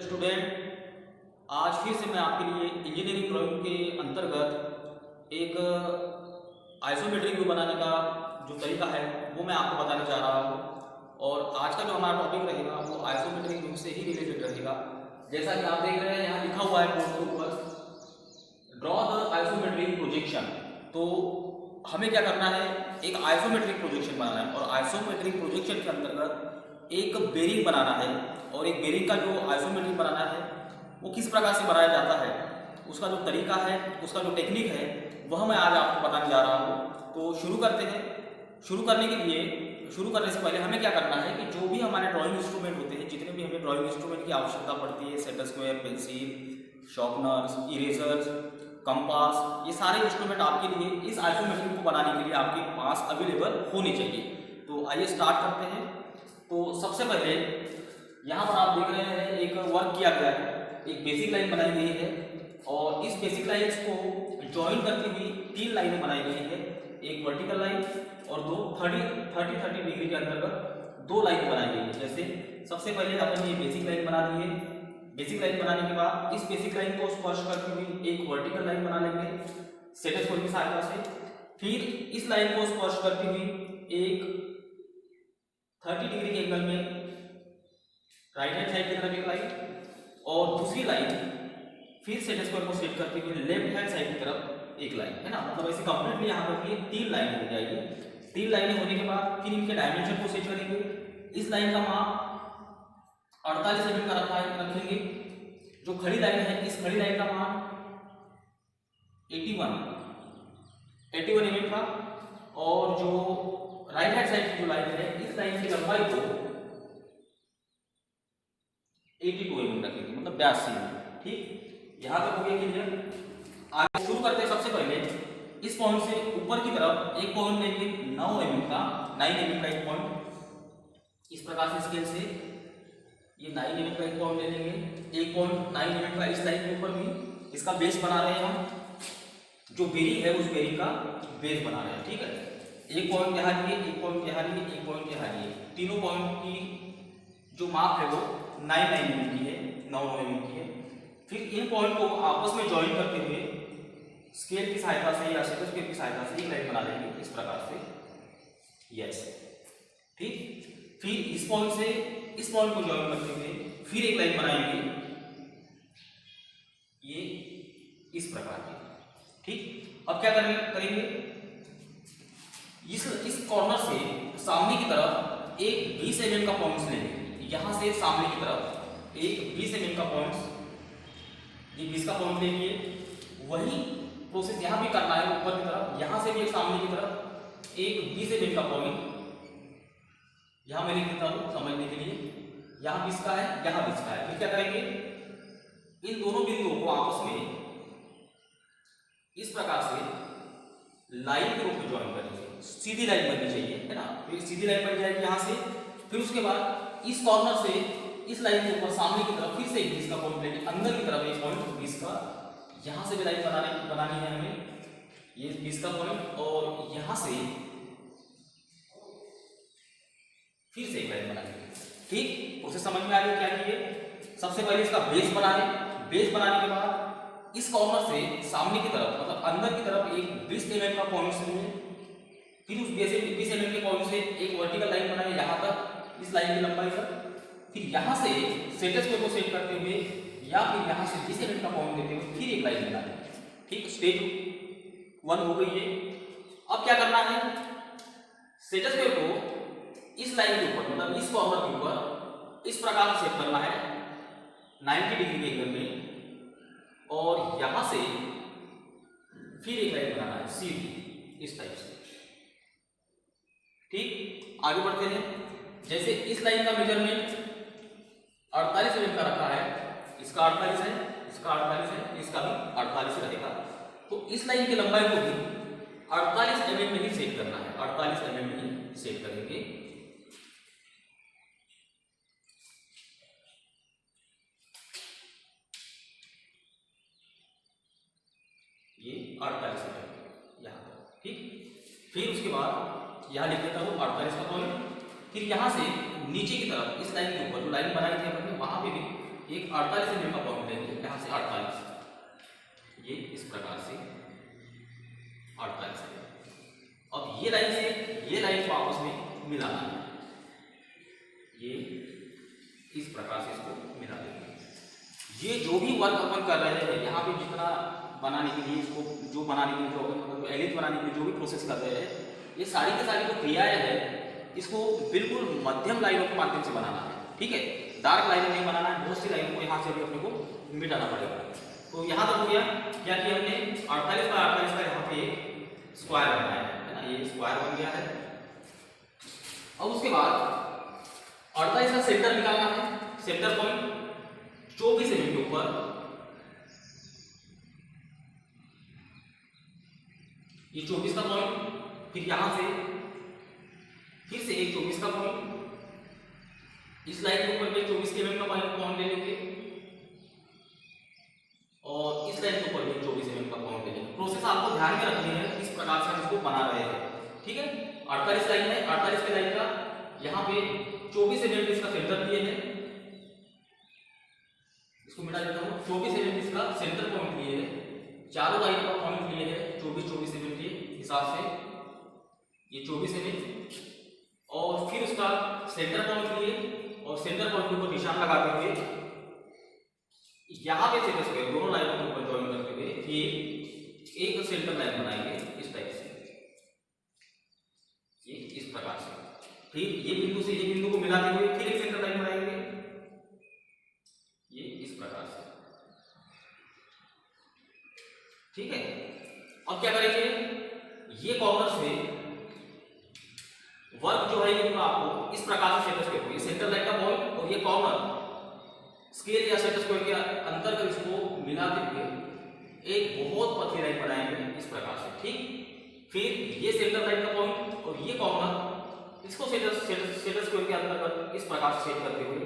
Student, आज फिर से मैं आपके लिए इंजीनियरिंग ड्राइंग के अंतर्गत एक आइसोमेट्रिक व्यू बनाने का जो तरीका है वो मैं आपको बताने जा रहा हूँ। और आज का जो हमारा टॉपिक रहेगा वो आइसोमेट्रिक व्यू से ही रिलेटेड रहेगा। जैसा कि आप देख रहे हैं यहाँ लिखा हुआ है बोर्ड के ऊपर, ड्रॉ द आइसोमेट्रिक प्रोजेक्शन। तो हमें क्या करना है, एक आइसोमेट्रिक प्रोजेक्शन बनाना है और आइसोमेट्रिक प्रोजेक्शन के अंतर्गत एक बेरिंग बनाना है। और एक बेरिंग का जो आइसोमेट्रिक बनाना है वो किस प्रकार से बनाया जाता है, उसका जो तरीका है, उसका जो टेक्निक है वह मैं आज आपको बताने जा रहा हूँ। तो शुरू करते हैं। शुरू करने से पहले हमें क्या करना है कि जो भी हमारे ड्राइंग इंस्ट्रूमेंट होते हैं, जितने भी हमें ड्राइंग इंस्ट्रूमेंट की आवश्यकता पड़ती है, set square, pencil, sharpeners, erasers, compass, ये सारे इंस्ट्रूमेंट आपके लिए इस आइसोमेट्रिक को बनाने के लिए आपके पास अवेलेबल होने चाहिए। तो आइए स्टार्ट करते हैं। तो सबसे पहले यहाँ पर आप देख रहे हैं एक वर्क किया गया है, एक बेसिक लाइन बनाई गई है और इस बेसिक लाइन्स को ज्वाइन करती हुई 3 लाइनें बनाई गई है, एक वर्टिकल लाइन और दो 30 डिग्री के अंतर्गत 2 लाइन बनाई गई है। जैसे सबसे पहले अपन ये बेसिक लाइन बना दी है। बेसिक लाइन बनाने के बाद इस बेसिक लाइन को स्पर्श करती हुई एक वर्टिकल लाइन बना लेंगे सेट स्क्वायर की सहायता से। फिर इस लाइन को स्पर्श करती हुई एक 30 डिग्री के एंगल में राइट हैंड साइड की तरफ एक लाइन और दूसरी लाइन फिर सेट स्क्वायर को सेट करते हुए लेफ्ट हैंड साइड की तरफ एक लाइन, है ना। मतलब ऐसे कंप्लीटली यहाँ पर ये 3 लाइन हो जाएगी। 3 लाइनें होने के बाद फिर इनके डायमेंशन को सेट करेंगे। इस लाइन का माप 48 mm का रखेंगे। जो खड़ी लाइन है, इस खड़ी लाइन का माप 81 mm का और जो राइट हैंड साइड की जो लाइन है, इस लाइन की लंबाई को 82 mm रखेंगे, मतलब 82 mm। ठीक, यहां तक हो गया क्लियर। आगे शुरू करते हैं। सबसे पहले इस पॉइंट से ऊपर की तरफ एक पॉइंट लेंगे 9 mm का एक पॉइंट। इस प्रकार से स्केल से ये 9 mm का एक पॉइंट ले लेंगे। एक पॉइंट 9 mm का इस लाइन के ऊपर भी इसका बेस बना रहे हैं हम, जो बेरिंग है उस बेरिंग का बेस बना रहे हैं। ठीक है, एक पॉइंट यहाँ लिए, एक पॉइंट यहाँ लिए, एक पॉइंट यहाँ लिए। तीनों पॉइंट की जो माप है वो 9 mm की है, 9 mm की है। फिर इन पॉइंट को आपस में ज्वाइन करते हुए स्केल की सहायता से या सेट स्क्वायर की सहायता से एक लाइन बना लेंगे इस प्रकार से, यस। ठीक, फिर इस पॉइंट से इस पॉइंट को ज्वाइन करते हुए फिर एक लाइन बनाएंगे ये इस प्रकार की। ठीक, अब क्या करेंगे, इस कॉर्नर से सामने की तरफ एक 20 mm का पॉइंट लेंगे। यहां से सामने की तरफ एक 20 mm का पॉइंट, ये 20 का पॉइंट लेंगे। वही प्रोसेस यहां भी करना है ऊपर की तरफ। यहां से भी एक सामने की तरफ एक 20 mm का पॉइंट, यहां मैं लिख देता हूं समझने के लिए। यहां 20 का है, यहां 20 का है। फिर क्या करेंगे, इन दोनों बिंदुओं को आपस में इस प्रकार से लाइन के रूप में ज्वाइन करेंगे। सीधी लाइन बननी चाहिए, है ना। फिर सीधी लाइन बन जाएगी यहां से। फिर उसके बाद इस कॉर्नर से इस लाइन के ऊपर सामने की तरफ फिर से 20 का पॉइंट लेंगे, अंदर की तरफ एक पॉइंट 20 का। यहां से भी लाइन बनानी है हमें, ये 20 का पॉइंट और यहां से फिर से एक लाइन बनाएंगे। ठीक, प्रोसेस समझ में आ गया क्या किए। सबसे पहले इसका बेस बनाने के बाद इस कॉर्नर से सामने की तरफ मतलब अंदर की तरफ एक 20 mm का पॉइंट लेंगे। फिर उस 20 mm के पॉइंट से एक वर्टिकल लाइन बनाएंगे यहां तक, इस लाइन की लंबाई तक। फिर यहां से सेट स्क्वायर को सेट करते हुए या फिर यहां से 20 mm का पॉइंट देते हुए फिर एक लाइन बनाएंगे। ठीक, स्टेप 1 हो गई है। अब क्या करना है, सेट स्क्वायर को इस लाइन के ऊपर मतलब इस कॉर्नर के ऊपर इस प्रकार से सेट करना है 90 डिग्री के एंगल में और यहां से फिर एक लाइन बनाना है सीधी इस टाइप से। ठीक, आगे बढ़ते हैं। जैसे इस लाइन का मेजरमेंट 48 mm का रखा है, इसका 48 है, इसका 48 है, इसका भी 48 रहेगा। तो इस लाइन की लंबाई को भी 48 mm में ही सेट करना है, 48 mm में ही सेट करेंगे। ये 48 mm यहाँ पर। ठीक, फिर उसके बाद यहाँ लिख देता हूँ 48 का पॉइंट। फिर यहाँ से नीचे की तरफ इस लाइन के ऊपर जो लाइन बनाई थी हमने वहां पे भी एक 48 mm का पॉइंट लेंगे, यहाँ से 48, ये इस प्रकार से 48 है। अब ये लाइन से ये लाइन को आपस में मिलाना है, ये इस प्रकार से इसको मिला देंगे। ये जो भी वर्क अपन कर रहे हैं यहाँ पे, जितना बनाने के लिए इसको, जो बनाने के लिए, जो एलिप्स बनाने के लिए जो भी प्रोसेस कर रहे हैं, ये सारी की सारी जो क्रियाएं हैं इसको बिल्कुल मध्यम लाइनों के माध्यम से बनाना है। ठीक है, डार्क लाइनें नहीं बनाना है, बहुत सी लाइनों को यहाँ से भी अपने को मिटाना पड़ेगा। तो यहाँ तक हो गया क्या कि हमने 48 बाय 48 का यहाँ पे स्क्वायर बनाया है ना, ये स्क्वायर बन गया है। अब उसके बाद 48 का सेंटर निकालना है, सेंटर पॉइंट 24 mm के ऊपर, ये 24 का पॉइंट, फिर यहां से फिर से एक 24 का पॉइंट, इस लाइन के ऊपर भी 24 mm का पॉइंट ले लेंगे और इस लाइन के ऊपर भी 24 mm का पॉइंट ले लेंगे। प्रोसेस आपको ध्यान में रखनी है, इस प्रकार से हम इसको बना रहे हैं। ठीक है, 48 लाइन है, 48 के लाइन का यहाँ पे 24 mm इसका सेंटर लिए है, इसको मिटा देता हूँ। 24 mm इसका सेंटर पॉइंट लिए है, चारों लाइन का पॉइंट लिए है 24 mm के हिसाब से, ये 24 mm, और फिर उसका सेंटर पॉइंट लिए और सेंटर पॉइंट के ऊपर निशान लगाते हुए यहाँ पे सेंटर स्क्वायर दोनों लाइनों के ऊपर जॉइन करते हुए फिर एक सेंटर लाइन बनाएंगे इस टाइप से, ये इस प्रकार से। फिर ये बिंदु से ये बिंदु को मिलाते हुए फिर एक सेंटर लाइन बनाएंगे, ये इस प्रकार से। ठीक है, अब क्या करेंगे, ये कॉर्नर से वर्क जो है ये आपको इस प्रकार से सेंटर स्क्वायर, ये सेंटर लाइन का पॉइंट और ये कॉर्नर स्केल या सेंटर स्क्वायर के अंतर कर इसको मिलाते हुए एक बहुत पतली लाइन बनाएंगे इस प्रकार से। ठीक, फिर ये सेंटर लाइन का पॉइंट और ये कॉर्नर इसको सेंटर स्क्वायर के अंतर कर इस प्रकार से सेट करते हुए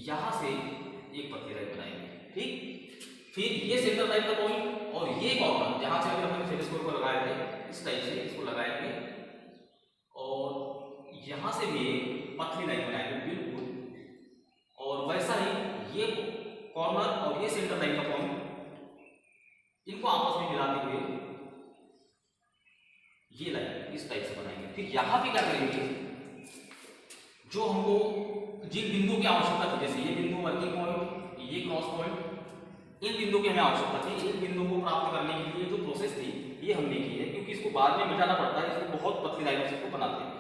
यहां से एक पतली लाइन बनाएंगे। ठीक, फिर ये सेंटर लाइन का पॉइंट और ये कॉर्नर जहां से हमने सेंटर स्क्वायर को लगाए थे इस टाइप से इसको लगाएंगे और यहां से भी पतली लाइन बनाएंगे बिल्कुल, और वैसा ही ये कॉर्नर और ये सेंटर लाइन का पॉइंट इनको आपस में मिलाते हुए ये लाइन इस टाइप से बनाएंगे। फिर यहां पे क्या करेंगे, जो हमको जिन बिंदु की आवश्यकता थी, जैसे ये बिंदु वर्किंग पॉइंट, ये क्रॉस पॉइंट, इन बिंदु की हमें आवश्यकता थी, इन बिंदु को प्राप्त करने के लिए जो प्रोसेस थी ये हमने की है, क्योंकि इसको बाद में मिटाना पड़ता है, इसको बहुत पतली लाइनों से इसको बनाते हैं।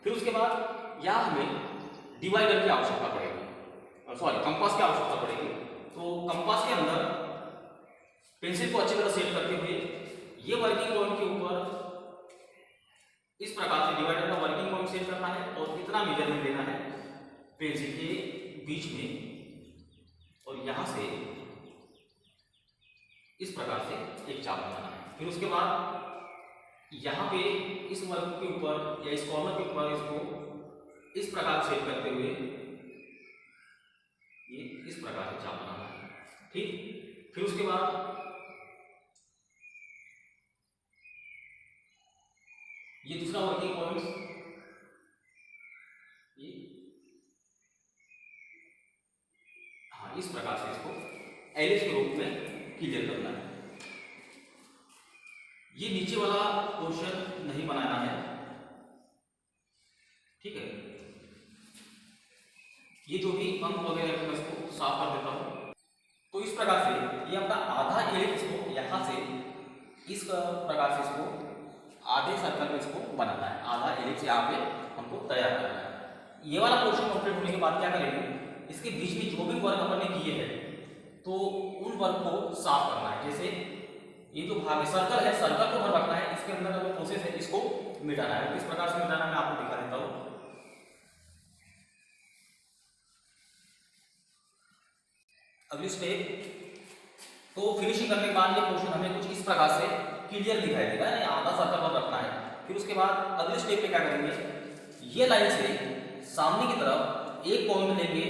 फिर उसके बाद यहाँ हमें डिवाइडर की आवश्यकता पड़ेगी, सॉरी कंपास की आवश्यकता पड़ेगी। तो कंपास के अंदर पेंसिल को अच्छी तरह सेट करते हुए ये वर्किंग पॉइंट के ऊपर इस प्रकार से डिवाइडर का वर्किंग पॉइंट सेट करना है और इतना मेजरमेंट लेना है पेंसिल के बीच में, और यहां से इस प्रकार से एक चाप बनाना है। फिर उसके बाद यहाँ पे इस वर्ग के ऊपर या इस कॉर्नर के ऊपर इसको इस प्रकार सेट करते हुए ये इस प्रकार से चाप बनाना है। ठीक, फिर उसके बाद ये दूसरा वर्किंग पॉइंट, ये हाँ इस प्रकार से इसको एलिप्स के रूप में क्लियर करना है। ये नीचे वाला पोर्शन नहीं बनाना है। ठीक है, ये जो भी अंक वगैरह मैं इसको साफ कर देता हूं। तो इस प्रकार से ये अपना आधा एलिप्स को यहां से इस प्रकार से इसको आधे सर्कल में इसको बनाना है, आधा एलिप्स यहाँ पे हमको तैयार करना है। ये वाला पोर्शन कंप्लीट होने के बाद क्या करेंगे, इसके बीच में जो भी वर्क अपन ने किए हैं तो उन वर्क को साफ करना है। जैसे ये जो भाग सर्कल है, सर्कल को भर रखना है, इसके अंदर का जो प्रोसेस है इसको मिटाना है। किस प्रकार से मिटाना मैं आपको दिखा देता हूँ। अगली स्टेप, तो फिनिशिंग करने के बाद ये पोर्शन हमें कुछ इस प्रकार से क्लियर दिखाई देगा, आधा सर्कल पर रखना है। फिर उसके बाद अगले स्टेप पे क्या करेंगे, ये लाइन से सामने की तरफ एक पॉइंट लेंगे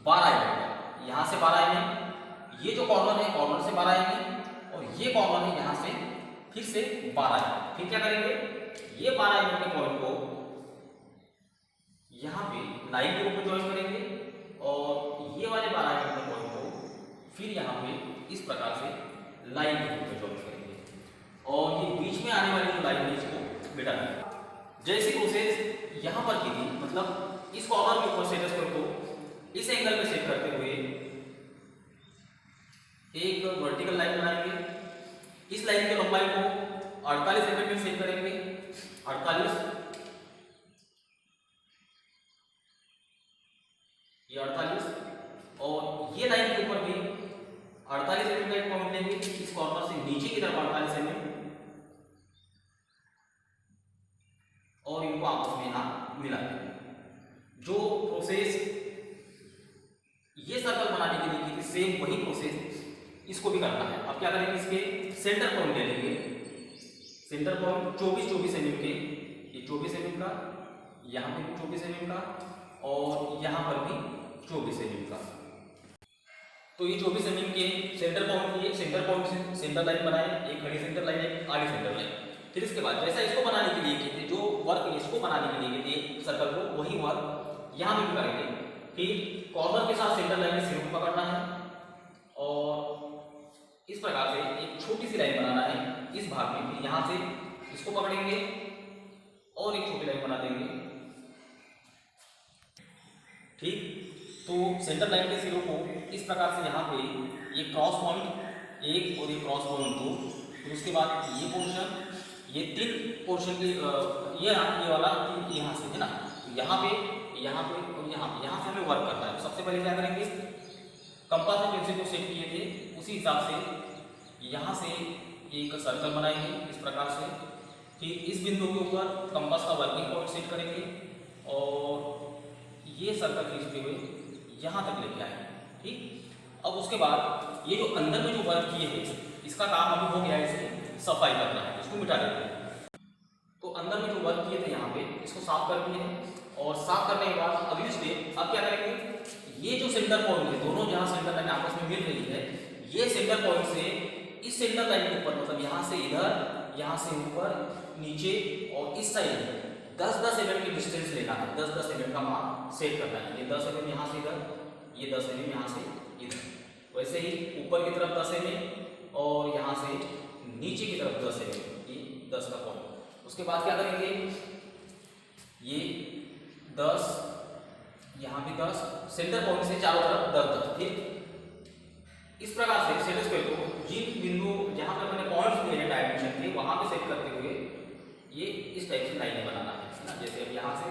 12 mm, यहाँ से 12 mm, ये जो कॉर्नर है कॉर्नर से 12 mm और ये कॉर्नर है यहाँ से फिर से 12 mm। फिर क्या करेंगे, ये 12 mm के पॉइंट को यहाँ पे लाइन के रूप में ज्वाइन करेंगे और ये वाले 12 mm पॉइंट को फिर यहाँ पे इस प्रकार से लाइन के रूप में ड्रॉ करेंगे और ये बीच में आने वाली जो लाइन है इसको मिटा देंगे। जैसी प्रोसेस यहाँ पर की थी, मतलब इस कॉर्नर के ऊपर सेट स्क्वायर को इस एंगल में सेट करते हुए एक वर्टिकल लाइन बनाएंगे। इस लाइन की लंबाई को 48 mm में सेट करेंगे, 48, ये 48 और ये लाइन के ऊपर भी 48 mm का एक पॉइंट लेंगे, इस कॉर्नर से नीचे की तरफ 48 mm और इनको आपस में यहाँ मिला देंगे। जो प्रोसेस ये सर्कल बनाने के लिए की थी, सेम वही प्रोसेस इसको भी करना है। अब क्या करेंगे, इसके सेंटर पॉइंट ले लेंगे। सेंटर पॉइंट 24 mm के, ये 24 mm का, यहाँ पे भी 24 mm का और यहाँ पर भी 24 mm का। तो ये 24 mm के सेंटर पॉइंट लिए, सेंटर पॉइंट से सेंटर लाइन बनाए, एक खड़ी सेंटर लाइन, एक आगे सेंटर लाइन। फिर इसके बाद जैसा इसको बनाने के लिए किए थे, जो वर्क इसको बनाने के लिए किए थे सर्कल को, वही वर्क यहाँ भी करेंगे। फिर कॉर्नर के साथ सेंटर लाइन में सिर को पकड़ना है और इस प्रकार से एक छोटी सी लाइन बनाना है इस भाग में। फिर यहाँ से इसको पकड़ेंगे और एक छोटी लाइन बना देंगे। ठीक, तो सेंटर लाइन के सिरों को इस प्रकार से यहाँ पे ये क्रॉस पॉइंट 1 और ये क्रॉस पॉइंट 2, फिर उसके बाद ये पोर्शन, ये 3 पोर्शन की ये वाला यहाँ से है ना, यहाँ पे और यहाँ से हमें वर्क करना है। तो सबसे पहले क्या करेंगे, कंपास और पेंसिल को सेट किए थे उसी हिसाब से यहाँ से एक सर्कल बनाएंगे इस प्रकार से। फिर इस बिंदु के ऊपर कंपास का वर्किंग पॉइंट सेट करेंगे और ये सर्कल खींचते हुए यहाँ तक लेके आएंगे। ठीक, अब उसके बाद ये जो अंदर में जो वर्क किए हैं इसका काम अभी हो गया है, इसकी सफाई करना है, इसको मिटा देते हैं। तो अंदर में जो वर्क किए थे यहाँ पे इसको साफ कर दिए हैं और साफ करने के बाद अगली स्टेप अब क्या करेंगे, ये जो सेंटर पॉइंट है, दोनों जहाँ सेंटर लाइन आपस में मिल रही है, ये सेंटर पॉइंट से इस सेंटर लाइन के ऊपर, मतलब यहाँ से इधर, यहाँ से ऊपर, नीचे और इस साइड 10-10 mm की डिस्टेंस लेना है। 10-10 mm का मान सेट करना है। ये 10 mm यहाँ से इधर, ये 10 mm यहाँ से इधर, वैसे ही ऊपर की तरफ 10 mm और यहाँ से नीचे की तरफ 10 mm, ये 10 का पॉइंट। उसके बाद क्या करेंगे, ये 10, यहाँ भी 10, सेंटर पॉइंट से चारों तरफ 10-10। ठीक, इस प्रकार से सेट स्क्वायर को जिन बिंदु जहाँ पर मैंने पॉइंट्स लिए हैं डायमेंशन के, वहाँ पे सेट करते हुए ये इस टाइप से लाइनें बनाना है ना। जैसे अब यहाँ से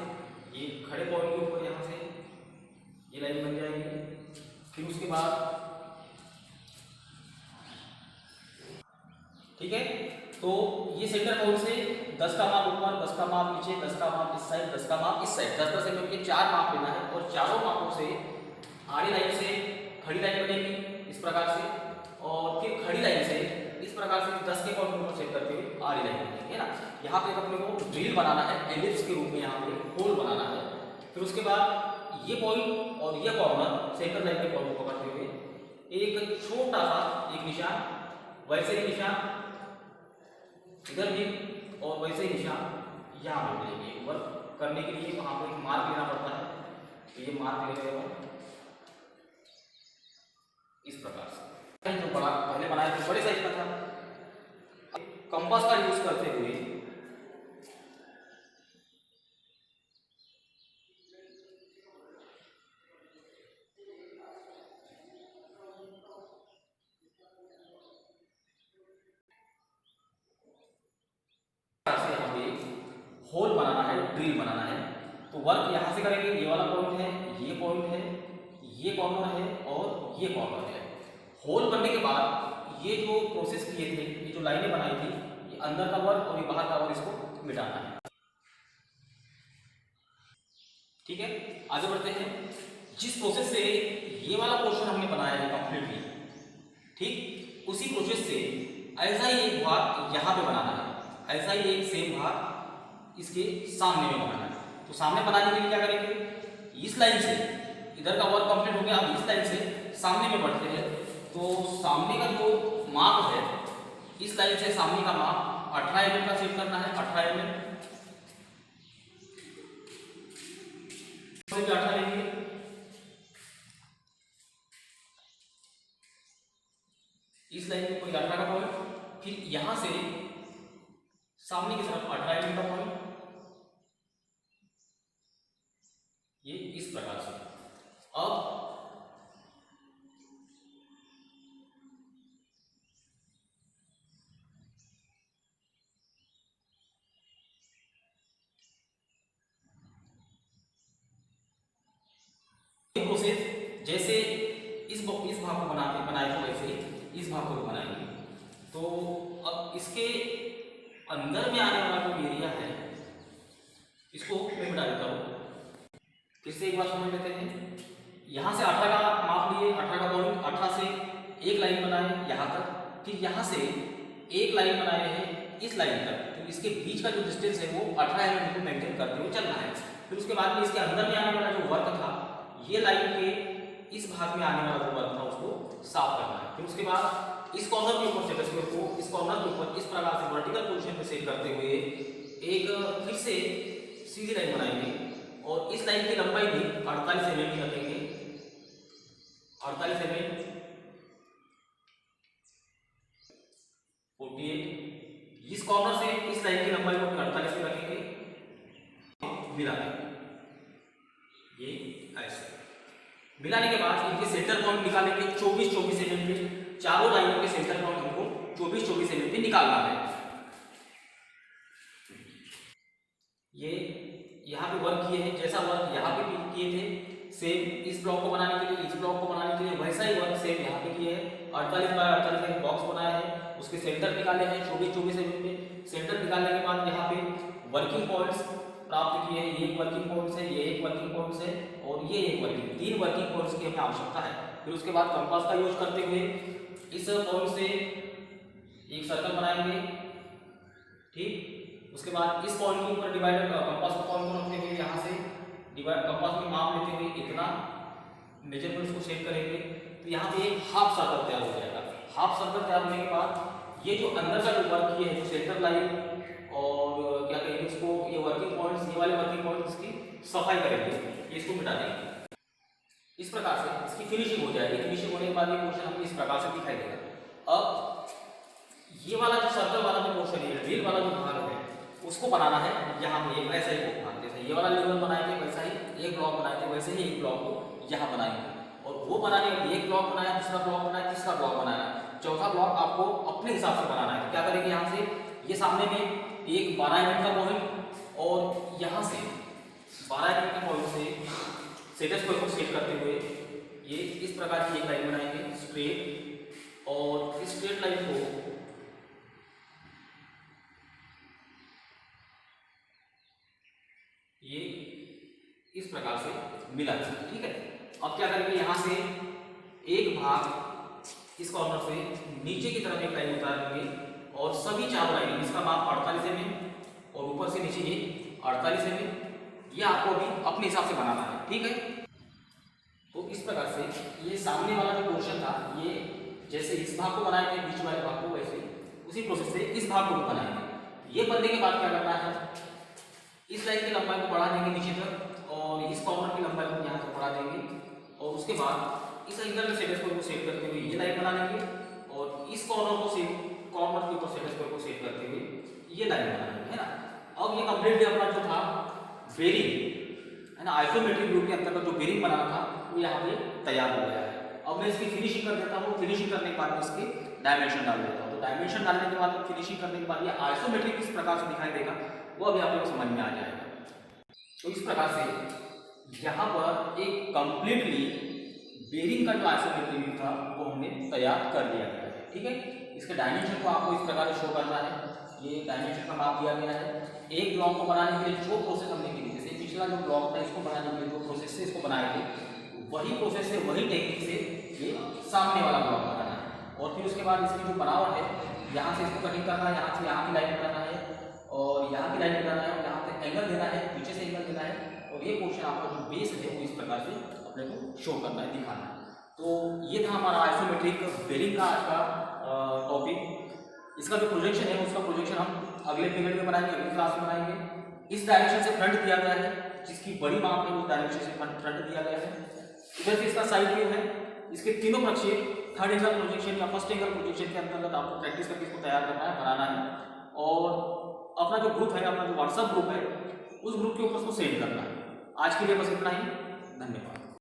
ये खड़े पॉइंट के ऊपर यहाँ से ये लाइन बन जाएगी। फिर उसके बाद ठीक है, तो ये सेंटर पॉइंट से 10 का माप ऊपर, 10 का माप नीचे, 10 का माप इस साइड, 10 का माप इस साइड, 10-10 mm के 4 माप लेना है और चारों मापों से आड़ी लाइन से खड़ी लाइन बनेगी इस प्रकार से, और फिर खड़ी लाइन से इस प्रकार से 10 के पॉइंट को सेट करते हुए आड़ी लाइन बनेगी, है ना। यहाँ पे अपने को ड्रिल बनाना है, एलिप्स के रूप में यहाँ पे होल बनाना है। फिर उसके बाद ये पॉइंट और ये कॉर्नर सेंटर लाइन के पॉइंट को पकड़ते हुए एक छोटा सा एक निशान, वैसे ही निशान इधर भी और वैसे ही निशान यहाँ पे मिलेंगे। वर्क करने के लिए वहाँ पर एक मार्क लेना पड़ता है, तो ये मार्क ले लेगा इस प्रकार से। जो बड़ा पहले बनाया था बड़े साइज का था, कंपास का यूज करते हुए होल बनाना है, ड्रिल बनाना है। तो वर्क यहाँ से करेंगे, ये वाला पॉइंट है, ये पॉइंट है, ये कॉर्नर है और ये कॉर्नर है। होल बनने के बाद ये जो प्रोसेस किए थे, ये जो लाइनें बनाई थी, ये अंदर का वर्क और ये बाहर का वर्क, इसको मिटाना है। ठीक है, आगे बढ़ते हैं। जिस प्रोसेस से ये वाला पोर्शन हमने बनाया है कंप्लीटली, ठीक, उसी प्रोसेस से ऐसा ही एक भाग यहाँ पे बनाना है, ऐसा ही एक सेम भाग इसके सामने में बनाना है। तो सामने बनाने के लिए क्या करेंगे, इस लाइन से इधर का वर्क कंप्लीट हो गया, अब इस लाइन से सामने में बढ़ते हैं। तो सामने का जो माप है, इस लाइन से सामने का माप 18 mm का सेट करना है। 18 mm से 18 लेंगे इस लाइन के ऊपर 18 का पॉइंट, फिर यहां से सामने की तरफ 18 mm का पॉइंट, ये इस प्रकार से। अब प्रोसेस जैसे इस भाग को बनाए थे वैसे इस भाग को भी बनाएंगे। तो अब इसके अंदर में आने वाला जो एरिया है इसको मैं मिटा देता हूँ। फिर से एक बार समझ लेते हैं। यहाँ से 18 का माप लिए, 18 का पॉइंट, 18 से एक लाइन बनाए यहाँ तक, फिर यहाँ से एक लाइन बनाए हैं इस लाइन तक। तो इसके बीच का जो डिस्टेंस है वो 18 mm को मेंटेन करते हुए चलना है। फिर उसके बाद में इसके अंदर में आने वाला जो वर्क था, ये लाइन के इस भाग में आने वाला जो वर्क था उसको साफ करना है। फिर उसके बाद इस कॉर्नर के ऊपर सेट स्क्वायर को इस कॉर्नर के ऊपर इस प्रकार से वर्टिकल पोजीशन पे सेट करते हुए एक फिर से सीधी लाइन बनाएंगे और इस लाइन की लंबाई भी 48 mm की रखेंगे। 48 mm, 48, इस कॉर्नर से इस लाइन की लंबाई को 48 में रखेंगे, मिला देंगे ये ऐसे। मिलाने के बाद इनके सेंटर पॉइंट निकालेंगे 24-24 mm पे। चारों लाइनों के सेंटर पॉइंट हमको 24-24 mm पे निकालना है। ये यहाँ पे वर्क किए हैं, जैसा वर्क यहाँ पे किए थे सेम इस ब्लॉक को बनाने के लिए, इस ब्लॉक को बनाने के लिए वैसा ही वर्क सेम यहाँ पे किए हैं। 48 बाय 48 का बॉक्स बनाया है, उसके सेंटर निकाले हैं 24-24 mm पे। सेंटर निकालने के बाद यहाँ पे वर्किंग पॉइंट्स प्राप्त किए हैं। ये एक वर्किंग पॉइंट्स है, ये एक वर्किंग पॉइंट्स है और ये एक वर्किंग, 3 वर्किंग पॉइंट्स की हमें आवश्यकता है। फिर उसके बाद कंपास का यूज करते हुए इस पॉइंट से एक सर्कल बनाएंगे, ठीक। उसके बाद इस पॉइंट के ऊपर डिवाइडर कंपास का पॉइंट को रखते हुए यहाँ से डिवाइड कंपास में माप लेते हुए इतना मेजरमेंट्स को सेट करेंगे। तो यहाँ पे एक हाफ सर्कल तैयार हो जाएगा। हाफ सर्कल तैयार होने के बाद ये जो अंदर का जो वर्क किए है, जो सेंटर लाइन और क्या कहेंगे इसको, ये वर्किंग पॉइंट्स, ये वाले वर्किंग पॉइंट्स की सफाई करेंगे, इसको मिटा देंगे। इस प्रकार से इसकी फिनिशिंग हो जाएगी। फिनिशिंग होने के बाद ये पोर्शन हमें इस प्रकार से दिखाई देगा। अब ये वाला जो सर्कल वाला जो पोर्शन है, ड्रिल वाला जो भाग है, उसको बनाना है यहाँ पे एक ऐसा ही भाग, जैसे ये वाला लेवल बनाए थे वैसा ही एक ब्लॉक बनाए थे, वैसे ही एक ब्लॉक को यहाँ बनाएंगे। और वो बनाने के एक ब्लॉक बनाया, दूसरा ब्लॉक बनाया, तीसरा ब्लॉक बनाया, चौथा ब्लॉक आपको अपने हिसाब से बनाना है। क्या करेंगे, यहाँ से ये सामने में एक 12 mm का पॉइंट और यहाँ से 12 mm के पॉइंट से सेट स्क्वायर को सेट करते हुए ये इस प्रकार की एक लाइन बनाएंगे स्ट्रेट, और इस स्ट्रेट लाइन को ये इस प्रकार से मिला देंगे, ठीक है। अब क्या करेंगे, यहाँ से एक भाग इस कॉर्नर से नीचे की तरफ एक लाइन उतार देंगे और सभी चारों लाइन, इसका माप 48 mm और ऊपर से नीचे ये 48 mm, ये आपको अभी अपने हिसाब से बनाना है, ठीक है। तो इस प्रकार से ये सामने वाला जो पोर्शन था, ये जैसे इस भाग को बनाए थे बीच वाले भाग को, वैसे उसी प्रोसेस से इस भाग को भी बनाएंगे। ये बनने के बाद क्या करना है, इस लाइन की लंबाई को बढ़ा देंगे नीचे तक और इस कॉर्नर की लंबाई को यहाँ तक बढ़ा देंगे और उसके बाद इस एंगल में सेट स्क्वायर को सेट करते हुए ये लाइन बना लेंगे और इस कॉर्नर के ऊपर सेट स्क्वायर को सेट करते हुए ये लाइन बना लेंगे, है ना। अब ये कंप्लीटली अपना जो था बेरिंग, है ना, आइसोमेट्रिक ग्रुप के अंतर्गत जो बेरिंग बनाना था वो यहाँ पे तैयार हो गया है। अब मैं इसकी फिनिशिंग कर देता हूँ। फिनिशिंग करने के बाद में इसके डायमेंशन डाल देता हूँ। तो डायमेंशन डालने के बाद फिनिशिंग करने के बाद ये आइसोमेट्रिक किस प्रकार से दिखाई देगा वो अभी आप लोग समझ में आ जाएगा। तो इस प्रकार से यहाँ पर एक कंप्लीटली बेरिंग का जो आइसोमेट्रिक व्यू था वो हमने तैयार कर लिया गया है, ठीक है। इसके डायमेंशन को आपको इस प्रकार से शो करना है। ये डायमेंशन का माप दिया गया है। एक ब्लॉक को बनाने के लिए जो प्रोसेस हमने की, जैसे पिछला जो ब्लॉक था इसको बनाने के लिए जो प्रोसेस से इसको बनाए थे, वही प्रोसेस से वही टेक्निक से ये सामने वाला ब्लॉक बनाना है। और फिर उसके बाद इसकी जो बनावट है, यहाँ से इसको कटिंग करना है, यहाँ से यहाँ की लाइन बनाना है और यहाँ की लाइन बनाना है और यहाँ पे एंगल देना है, पीछे से एंगल देना है और ये पोर्शन आपका जो बेस है वो इस प्रकार से अपने को शो करना है, दिखाना है। तो ये था हमारा आइसोमेट्रिक बेरिंग का आज का टॉपिक। इसका जो प्रोजेक्शन है उसका प्रोजेक्शन हम अगले पीरियड में बनाएंगे, अगली क्लास में बनाएंगे। इस डायरेक्शन से फ्रंट दिया गया है, जिसकी बड़ी माप है उस डायरेक्शन से फ्रंट दिया गया है। इधर से इसका साइड व्यू है इसके तीनों प्रक्षेप थर्ड एंगल प्रोजेक्शन या फर्स्ट एंगल प्रोजेक्शन के अंतर्गत आपको प्रैक्टिस करके इसको तैयार करना है, बनाना है और अपना जो ग्रुप है, अपना जो व्हाट्सएप ग्रुप है, उस ग्रुप के ऊपर उसको सेंड करना है। आज के लिए बस इतना ही, धन्यवाद।